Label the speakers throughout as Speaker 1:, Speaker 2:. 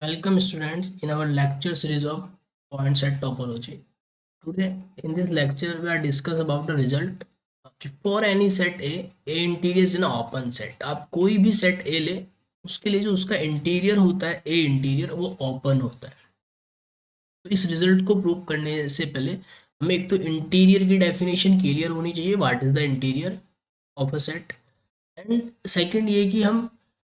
Speaker 1: Welcome students in our lecture series of point set topology. Today in this lecture we are discuss about the result for any set A interior is an open set. आप कोई भी set A ले उसके लिए जो उसका interior होता है A इंटीरियर वो ओपन होता है। तो इस रिजल्ट को प्रूव करने से पहले हमें एक तो इंटीरियर की डेफिनेशन क्लियर होनी चाहिए, what is the interior of a set. And second ये कि हम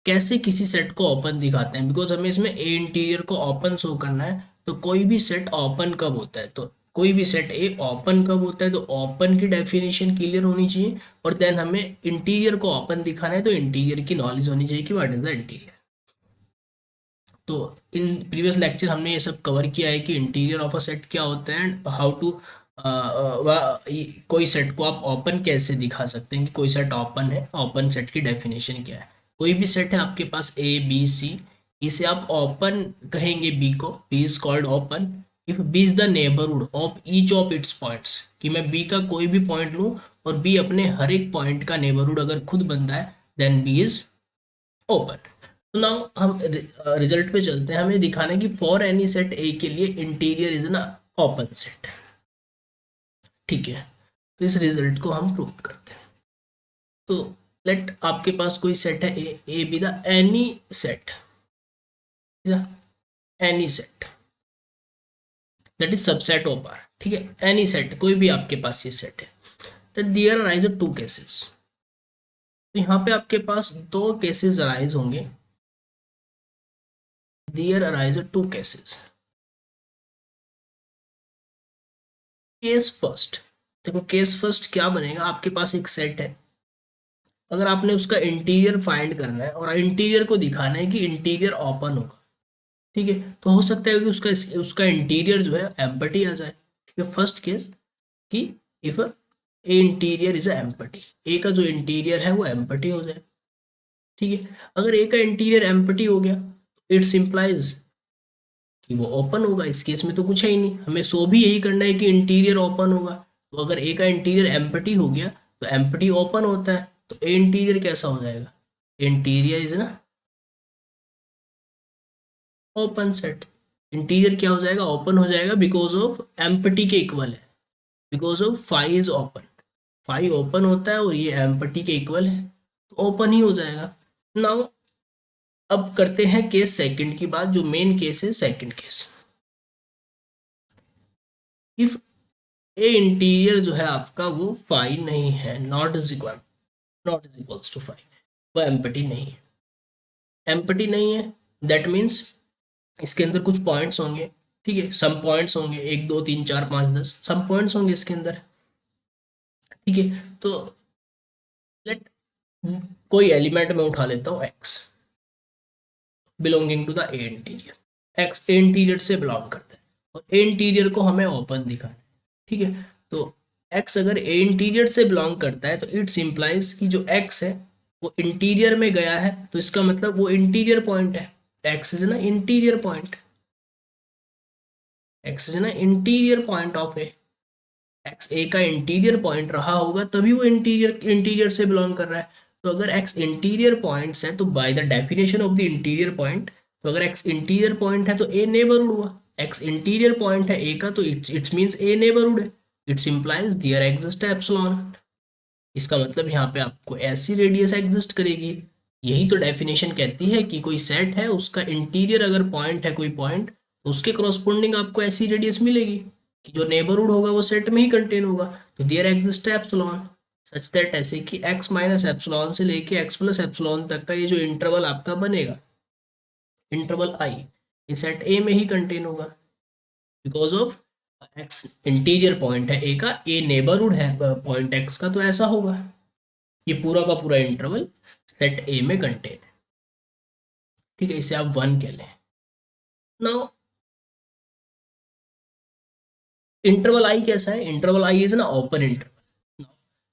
Speaker 1: कैसे किसी सेट को ओपन दिखाते हैं, बिकॉज हमें इसमें ए इंटीरियर को ओपन शो करना है। तो कोई भी सेट ओपन कब होता है, तो कोई भी सेट ए ओपन कब होता है, तो ओपन की डेफिनेशन क्लियर होनी चाहिए। और देन हमें इंटीरियर को ओपन दिखाना है तो इंटीरियर की नॉलेज होनी चाहिए कि व्हाट इज द इंटीरियर। तो इन प्रीवियस लेक्चर हमने ये सब कवर किया है कि इंटीरियर ऑफ अ सेट क्या होता है एंड हाउ टू कोई सेट को आप ओपन कैसे दिखा सकते हैं कि कोई सेट ओपन है, ओपन सेट की डेफिनेशन क्या है। कोई भी सेट है आपके पास ए बी सी, इसे आप ओपन कहेंगे, बी को, B is called open if B is the neighbourhood of each of its points, कि मैं बी का कोई भी पॉइंट लूं और बी अपने हर एक पॉइंट का नेबरहुड अगर खुद बनता है देन बी इज ओपन। तो नाउ हम रिजल्ट पे चलते हैं। हमें दिखाना है कि फॉर एनी सेट ए के लिए इंटीरियर इज ना ओपन सेट। ठीक है, तो इस रिजल्ट को हम प्रूव करते हैं। तो लेट आपके पास कोई सेट है A be the any set, any set that is subset of R. ठीक है, एनी सेट, कोई भी आपके पास ये सेट है, तो देयर अराइज टू केसेस। तो यहाँ पे आपके पास दो केसेस अराइज होंगे। There arise two cases. Case first, देखो केस फर्स्ट क्या बनेगा। आपके पास एक सेट है, अगर आपने उसका इंटीरियर फाइंड करना है और इंटीरियर को दिखाना है कि इंटीरियर ओपन होगा, ठीक है, तो हो सकता है कि उसका उसका इंटीरियर जो है एम्पटी आ जाए। ठीक है, फर्स्ट केस कि if A interior is empty, A का जो इंटीरियर है वो एम्पटी हो जाए। ठीक है, अगर ए का इंटीरियर एम्पटी हो गया इट्स इम्प्लाइज कि वो ओपन होगा। इस केस में तो कुछ है ही नहीं, हमें सो भी यही करना है कि इंटीरियर ओपन होगा। तो अगर ए का इंटीरियर एम्पटी हो गया तो एम्पटी ओपन होता है, तो ए इंटीरियर कैसा हो जाएगा, इंटीरियर इज ना ओपन सेट। इंटीरियर क्या हो जाएगा, ओपन हो जाएगा, बिकॉज ऑफ एम्पटी के इक्वल है, because of phi is open. Phi open होता है और ये एम्पटी के इक्वल है, तो ओपन ही हो जाएगा। नाउ अब करते हैं केस सेकंड की बात, जो मेन केस है second case. If A interior जो है आपका वो फाई नहीं है, not is equals to phi, वो एम्पटी नहीं है। एम्पटी नहीं है दैट मीन्स इसके अंदर कुछ पॉइंट्स होंगे। ठीक है, सम पॉइंट्स होंगे, 1 2 3 4 5 10 सम पॉइंट्स होंगे इसके अंदर। ठीक है, तो लेट कोई एलिमेंट में उठा लेता हूँ X belonging to the A interior. X A interior से बिलोंग करता है और ए इंटीरियर को हमें ओपन दिखाना है। ठीक है, तो एक्स अगर ए इंटीरियर से बिलोंग करता है तो इट्स इम्प्लाइज कि जो एक्स है वो इंटीरियर में गया है, तो इसका मतलब वो इंटीरियर पॉइंट है। एक्स इज ना इंटीरियर पॉइंट, एक्स इज ना interior point of A. X A का इंटीरियर पॉइंट रहा होगा तभी वो इंटीरियर इंटीरियर से बिलोंग कर रहा है। तो अगर एक्स इंटीरियर पॉइंट्स है तो by the definition of the interior point, तो अगर एक्स इंटीरियर पॉइंट है तो ए नेबरहुड हुआ। एक्स इंटीरियर पॉइंट है ए का तो इट्स मींस ए नेबरहुड है। It's implies there exist epsilon. इसका मतलब यहाँ पे आपको ऐसी रेडियस एग्जिस्ट करेगी। यही तो डेफिनेशन कहती है कि कोई सेट है, उसका इंटीरियर अगर पॉइंट है कोई पॉइंट, तो उसके करस्पॉन्डिंग आपको ऐसी रेडियस मिलेगी कि जो नेबरहुड होगा वो सेट में ही कंटेन होगा। तो there exist epsilon such that, ऐसे कि x माइनस एप्सिलॉन से लेके x प्लस एप्सिलॉन तक का ये जो इंटरवल आपका बनेगा, इंटरवल आई, ये सेट ए में ही कंटेन होगा, because of x interior point है ए का, ए नेबरहुड है पॉइंट एक्स का, तो ऐसा होगा। ये पूरा का पूरा इंटरवल सेट ए में कंटेन है। ठीक है, इसे आप वन कह लें। नाउ इंटरवल आई कैसा है, इंटरवल आई इज ना ओपन इंटरवल।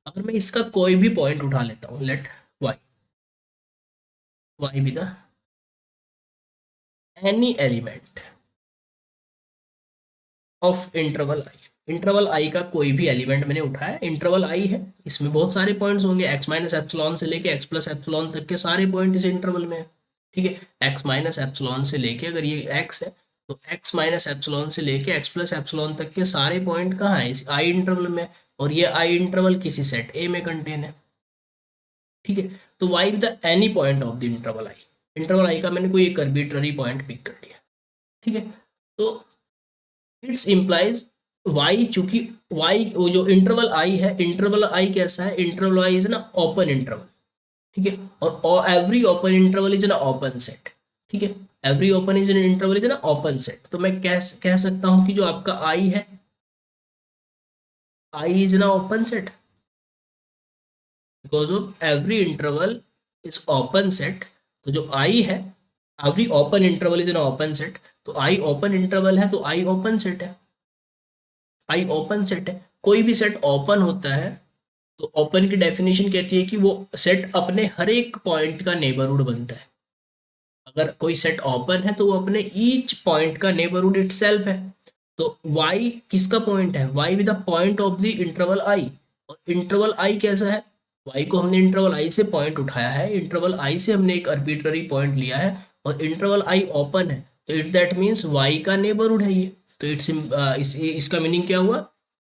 Speaker 1: अगर मैं इसका कोई भी पॉइंट उठा लेता हूँ, let Y, Y be the any element of interval I. Interval I का कोई भी एलिमेंट मैंने उठाया, इंटरवल आई है, इसमें बहुत सारे पॉइंट्स होंगे, एक्स माइनस एप्सिलॉन से लेके एक्स प्लस एप्सिलॉन तक के सारे पॉइंट इस इंटरवल में है। ठीक है, एक्स माइनस एप्सिलॉन से लेके, अगर ये एक्स है तो एक्स माइनस एप्सिलॉन से लेके एक्स प्लस एप्सिलॉन तक के सारे पॉइंट कहाँ है, इस आई इंटरवल में, और ये आई इंटरवल किसी सेट ए में कंटेन है। ठीक है, तो Y with any point of the interval I, interval I का मैंने कोई एक आर्बिट्ररी पॉइंट पिक कर लिया। ठीक है, तो इट्स इम्प्लाइज वाई, चूंकि वाई वो जो इंटरवल आई है, इंटरवल आई कैसा है, इंटरवल आई इज ना ओपन इंटरवल। ठीक है, और एवरी ओपन इंटरवल इज ना ओपन सेट। ठीक है, every open is an interval is ना ओपन सेट, तो मैं कह सकता हूं कि जो आपका आई है, आई इज ना open set because of every interval is open set. तो जो आई है, every open interval is an open set, तो आई ओपन इंटरवल है तो आई ओपन सेट है, आई ओपन सेट है। कोई भी सेट ओपन होता है तो ओपन की डेफिनेशन कहती है कि वो सेट अपने हर एक पॉइंट का नेबरहुड बनता है। अगर कोई सेट ओपन है तो वो अपने ईच पॉइंट का नेबरहुड इटसेल्फ है। तो y किसका पॉइंट है, y with the point of the interval i, और इंटरवल i कैसा है, y को हमने इंटरवल i से पॉइंट उठाया है, इंटरवल i से हमने एक आर्बिट्ररी पॉइंट लिया है, और इंटरवल i ओपन है, तो इट दैट मीन्स y का नेबरहुड है ये। तो इसका मीनिंग क्या हुआ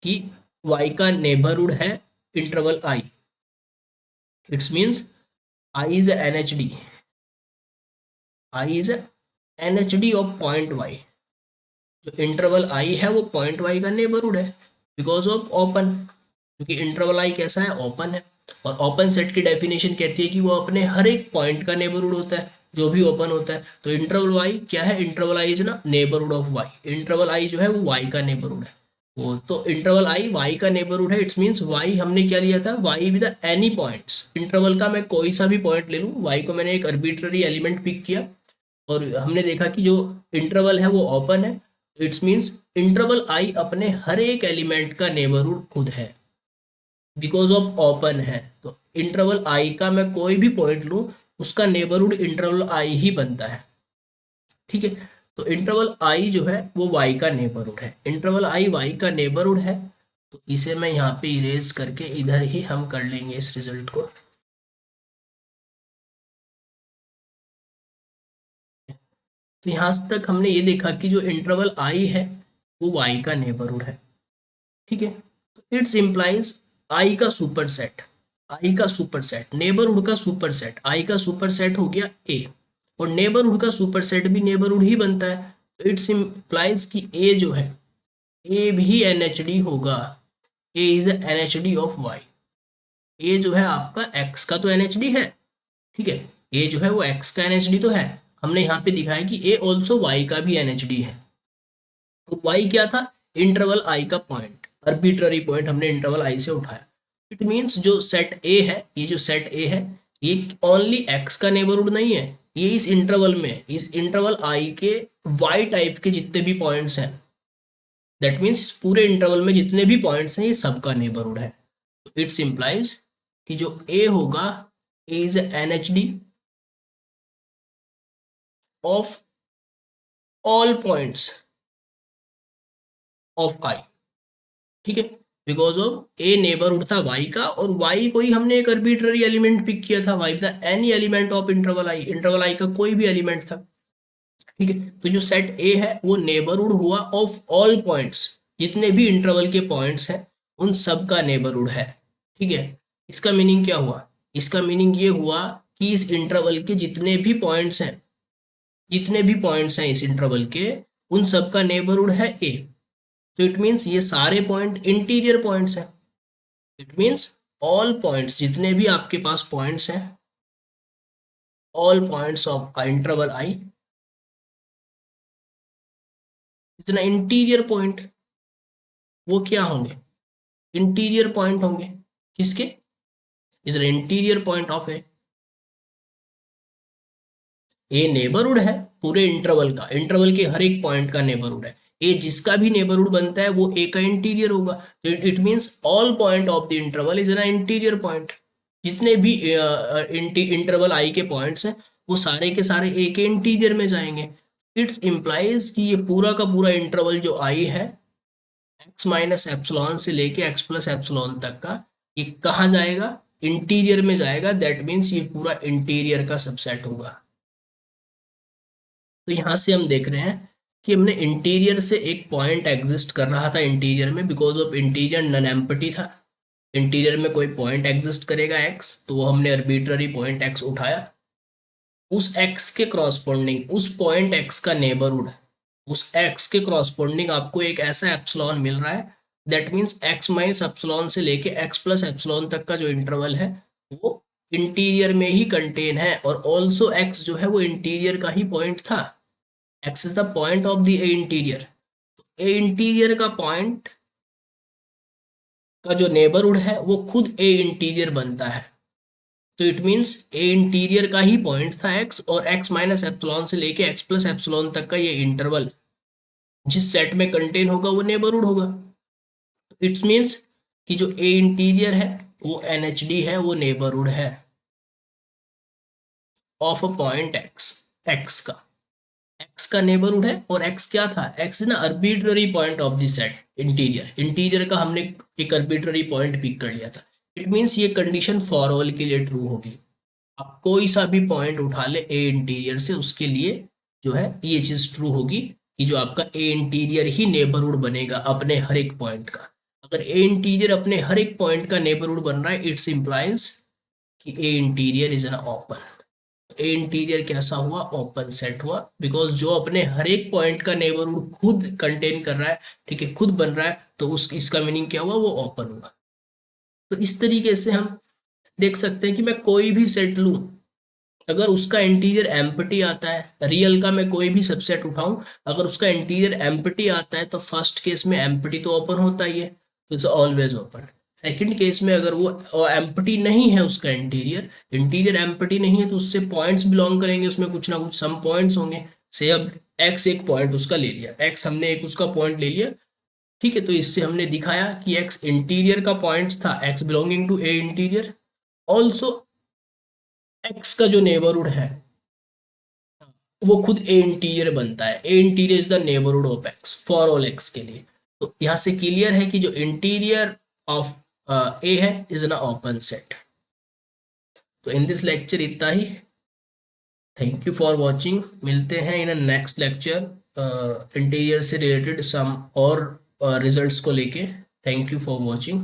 Speaker 1: कि y का नेबरहुड है interval i, it's means i is NHD, i is NHD of point y। जो इंटरवल आई है वो पॉइंट वाई का नेबरहुड है बिकॉज ऑफ ओपन, क्योंकि इंटरवल आई कैसा है, ओपन है, और ओपन सेट की डेफिनेशन कहती है कि वो अपने हर एक पॉइंट का नेबरहुड होता है जो भी ओपन होता है। तो इंटरवल वाई क्या है, इंटरवल आई इज ना neighbourhood of Y, interval I जो है वो वाई का नेबरहुड है। वो तो इंटरवल आई वाई का नेबरहुड है, इट्स मीन्स वाई हमने क्या लिया था, Y with any points, interval का मैं कोई सा भी पॉइंट ले लूँ, वाई को मैंने एक आर्बिट्ररी एलिमेंट पिक किया, और हमने देखा कि जो इंटरवल है वो ओपन है, इट्स मीन्स इंटरवल आई अपने हर एक एलिमेंट का नेबरहुड खुद है बिकॉज ऑफ ओपन है। तो इंटरवल आई का मैं कोई भी पॉइंट लूँ, उसका नेबरहुड इंटरवल आई ही बनता है। ठीक है, तो इंटरवल आई जो है वो वाई का नेबरहुड है, इंटरवल आई वाई का नेबरहुड है। तो इसे मैं यहाँ पे इरेज करके इधर ही हम कर लेंगे इस रिजल्ट को। तो यहाँ तक हमने ये देखा कि जो इंटरवल आई है वो वाई का नेबरहुड है। ठीक है, तो इट्स इम्प्लाइज आई का सुपर सेट, आई का सुपर सेट, नेबरहुड का सुपर सेट, आई का सुपर सेट हो गया ए, और नेबरहुड का सुपर सेट भी नेबरहुड ही बनता है। तो इट्स इम्प्लाइज कि ए जो है, ए भी एनएचडी होगा, ए इज एनएचडी ऑफ वाई। ए जो है आपका एक्स का तो एनएचडी है। ठीक है, ए जो है वो एक्स का एनएचडी तो है, हमने यहाँ पे दिखाया कि ए ऑल्सो वाई का भी एनएचडी है। तो y क्या था, इंटरवल i का पॉइंट, आर्बिट्ररी पॉइंट हमने इंटरवल i से उठाया। इट मींस जो सेट a है, ये जो सेट a है, ये ओनली x का नेबरहुड नहीं है, ये इस इंटरवल में, इस इंटरवल i के y टाइप के जितने भी पॉइंट्स हैं, दैट मीन्स इस पूरे इंटरवल में जितने भी पॉइंट्स हैं ये सबका नेबरहुड है। तो इट्स इम्प्लाइज कि जो a होगा, a is an H D of all points of i। ठीक है, बिकॉज ऑफ ए नेबरहुड था y का, और y को ही हमने एक आर्बिट्ररी एलिमेंट पिक किया था, y था any element of interval i का कोई भी एलिमेंट था। ठीक है, तो जो सेट ए है वो नेबरहुड हुआ ऑफ ऑल पॉइंट्स, जितने भी इंटरवल के पॉइंट्स हैं उन सब का नेबरहुड है। ठीक है, इसका मीनिंग क्या हुआ, इसका मीनिंग ये हुआ कि इस इंटरवल के जितने भी पॉइंट्स हैं, जितने भी पॉइंट्स हैं इस इंटरवल के, उन सब का नेबरहुड है ए। तो इट मीन्स ये सारे पॉइंट इंटीरियर पॉइंट्स हैं, इट मीन्स ऑल पॉइंट्स, जितने भी आपके पास पॉइंट्स हैं, ऑल पॉइंट्स ऑफ इंटरवल आई, जितना इंटीरियर पॉइंट, वो क्या होंगे, इंटीरियर पॉइंट होंगे, किसके, is interior point of A neighbourhood है पूरे इंटरवल का, इंटरवल के हर एक पॉइंट का नेबरहुड है, ए जिसका भी नेबरहुड बनता है वो ए का इंटीरियर होगा। तो it means all point of the interval is an interior point, जितने भी इंटरवल आई के पॉइंट्स हैं वो सारे के सारे ए के इंटीरियर में जाएंगे। इट्स इम्प्लाइज कि ये पूरा का पूरा इंटरवल जो आई है, एक्स माइनस एप्सिलॉन से लेके एक्स प्लस एप्सिलॉन तक का, ये कहाँ जाएगा, इंटीरियर में जाएगा, दैट मीन्स ये पूरा इंटीरियर का सबसेट होगा। तो यहाँ से हम देख रहे हैं कि हमने इंटीरियर से एक पॉइंट एग्जिस्ट कर रहा था इंटीरियर में, because of interior non empty था। इंटीरियर में कोई पॉइंट एग्जिस्ट करेगा एक्स, तो वो हमने अर्बिट्ररी पॉइंट एक्स उठाया। उस एक्स के क्रॉसपोंडिंग उस पॉइंट एक्स का नेबरहुड, उस एक्स के क्रॉसपोंडिंग आपको एक ऐसा एप्सिलॉन मिल रहा है, that means x minus epsilon से लेके एक्स प्लस एप्सिलॉन तक का जो इंटरवल है वो इंटीरियर में ही कंटेन है, और ऑल्सो एक्स जो है वो इंटीरियर का ही पॉइंट था। X is the point of the A interior. A interior का पॉइंट का जो नेबरहुड है वो खुद ए इंटीरियर बनता है। तो इट मीन्स ए इंटीरियर का ही पॉइंट था एक्स, और एक्स माइनस एप्सिलॉन से लेके एक्स प्लस एप्सिलॉन तक का ये इंटरवल जिस सेट में कंटेन होगा वो नेबरहुड होगा। इट्स मीन्स कि जो ए इंटीरियर है वो एनएचडी है, वो नेबरहुड है of a point x. X का एक्स का नेबरहुड है, और एक्स क्या था, एक्स ना arbitrary point of the set interior. Interior का हमने एक अर्बिट्ररी पॉइंट पिक कर लिया था। इट मीन्स ये कंडीशन फॉर ऑल के लिए ट्रू होगी। आप कोई सा भी पॉइंट उठा ले ए इंटीरियर से, उसके लिए जो है ये चीज ट्रू होगी कि जो आपका ए इंटीरियर ही नेबरहुड बनेगा अपने हर एक पॉइंट का। अगर ए इंटीरियर अपने हर एक पॉइंट का नेबरहुड बन रहा है, इट्स इंप्लाइज कि A interior is an open. A interior कैसा हुआ, ओपन सेट हुआ, बिकॉज जो अपने हर एक पॉइंट का नेबरहुड खुद कंटेन कर रहा है, ठीक है, खुद बन रहा है, तो उस इसका मीनिंग क्या हुआ, वो ओपन हुआ। तो इस तरीके से हम देख सकते हैं कि मैं कोई भी सेट लूं, अगर उसका इंटीरियर एम्प्टी आता है, रियल का मैं कोई भी सबसेट उठाऊं, अगर उसका इंटीरियर एम्प्टी आता है तो फर्स्ट केस में एम्प्टी तो ओपन होता ही है, तो it's always open. Second case में अगर वो एम्प्टी नहीं है, उसका इंटीरियर इंटीरियर एम्प्टी नहीं है, तो उससे पॉइंट्स बिलोंग करेंगे, उसमें कुछ ना कुछ सम पॉइंट्स होंगे। से अब एक्स एक पॉइंट उसका ले लिया, एक्स हमने एक उसका पॉइंट ले लिया, ठीक है, तो इससे हमने दिखाया कि एक्स इंटीरियर का पॉइंट था, X belonging to A interior. Also X का जो नेबरहुड है वो खुद ए इंटीरियर बनता है। A interior is the neighbourhood of X for all X के लिए। तो यहां से क्लियर है कि जो इंटीरियर ऑफ ए है इज एन ओपन सेट। तो इन दिस लेक्चर इतना ही। Thank you for watching. मिलते हैं इन नेक्स्ट लेक्चर इंटीरियर से रिलेटेड सम और रिजल्ट्स को लेके। Thank you for watching.